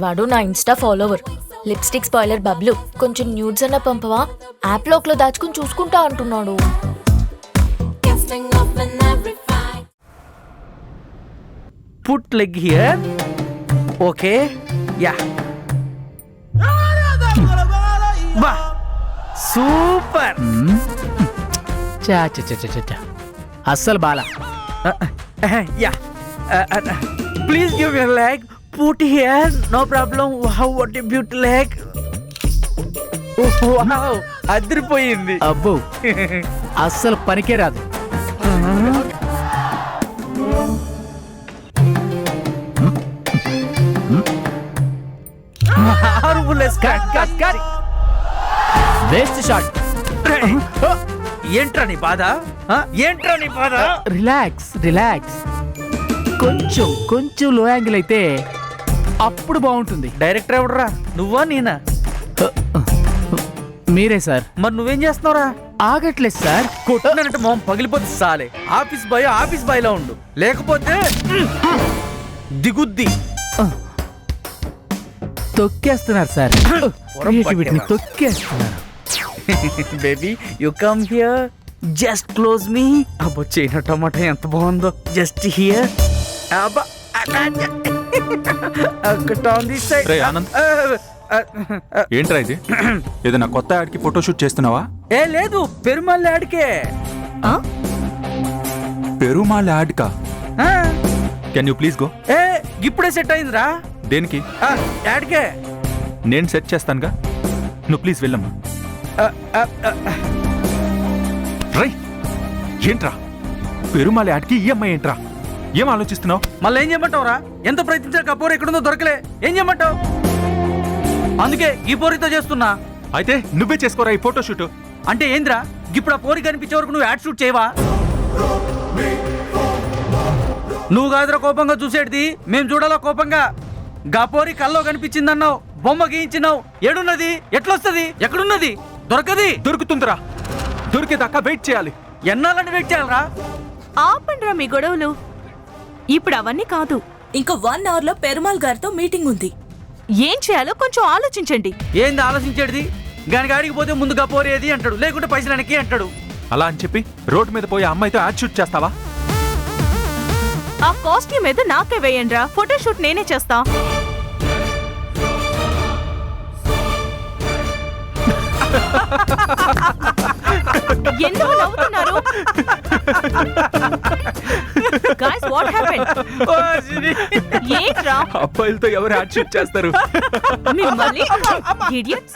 వాడు నా Insta follower. Lipstick spoiler Bablu, కొంచెం న్యూడ్స్ అన్న పంపవా, యాప్ లోక్ లో దాచుకుని చూసుకుంటా అంటున్నాడు. Put leg here. Okay yeah. బా సూపర్. చా చా చా చా చా అస్సలు బాలా. Yeah please give your leg. Put here no problem. Wow what a beautiful leg. Wow అదిరిపోయింది. అబ్బో అస్సలు పనికే రాదు. Marvellous. Cut cut cut. Waste shot. ఏంట్రా నీ బాధ? ఏంట్రా నీ బాధ? Relax relax. కొంచెం కొంచెం లో యాంగిల్ అయితే అప్పుడు బాగుంటుంది. డైరెక్టర్ ఎవడరా, నువ్వా నేనా? మీరే సార్. మరి నువ్వేం చేస్తున్నావురా? ఆగట్లేదు సార్. కొట్టినంటే మొహం పగిలిపోతే సాలే. ఆఫీస్ బాయ్ లో ఉండు, లేకపోతే దిగుద్ది. తొక్కేస్తున్నారు సార్. క్రియేటివిటీని తొక్కేస్తున్నారు. Baby you come here, just close me. అబ్బో చైనా టమాటా ఎంత బాగుందో. Just here. అబ్బా రేయ్ ఆనంద్, ఏంట్రా ఇది? ఏదైనా కొత్త యాడ్కి ఫోటోషూట్ చేస్తున్నావా? ఏ లేదు, పెరుమాళ్ళ యాడ్కే. పెరుమాళ్ యాడ్ కా? Can you please go? ఏ ఇప్పుడే సెట్ అయిందిరా. దేనికి? యాడ్కే. నేను సెట్ చేస్తానుగా, నువ్వు ప్లీజ్ వెళ్ళమ్మా. రై ఏంట్రా పెరుమాళ్ యాడ్కి ఈఎంఐ ఏంట్రా? ఏం ఆలోచిస్తున్నావు? మళ్ళీ ఏం చేయమంటావురా? ఎంత ప్రయత్నించా కపూర్ ఎక్కడుందో దొరకలే. ఏం చేయమంటావు? అందుకే ఈ పోరితో చేస్తున్నా. అయితే నువ్వే చేసుకోరా ఈ ఫోటోషూట్. అంటే ఏంద్రా, ఇప్పుడు ఆ పోరి కనిపించే వరకు నువ్వు యాడ్ షూట్ చేయవా? నువ్వు కాదురా కోపంగా చూసేటిది, మేము చూడాలా కోపంగా. గా పోరి కల్లో కనిపించిందన్నావు, బొమ్మ గీయించినావు. ఏడున్నది? ఎట్లొస్తుంది? ఎక్కడున్నది? దొరకది. దొరుకుతుందిరా, దొరికేదాకా వెయిట్ చేయాలి. ఎన్నాళ్ళని వెయిట్ చేయాలరా? ఆపండ్రా మీ గొడవలు. ఇప్పుడు అవన్నీ కాదు. ఇంకో 1 అవర్ లో పెరుమాల్ గారితో మీటింగ్ ఉంది. ఏం చేయాలో కొంచెం ఆలోచించండి. ఏంది ఆలోచించేది? గానికి ఆడికి పోతే ముందుగా పోరేది అంటాడు, లేకుంటే పైసలు వెనక్కి అంటాడు. అలా అని చెప్పి రోడ్ మీద పోయి అమ్మాయితో యాడ్ షూట్ చేస్తావా? ఆ కాస్ట్యూమ్ ఏదో నాకే వేయండిరా, ఫోటోషూట్ నేనే చేస్తా. ఎందుకు నవ్వుతున్నారు? Guys, what happened? ఏంట్రా? అబ్బాయిలతో ఎవరు యాడ్ షూట్ చేస్తారు? మిమ్మల్ని idiots.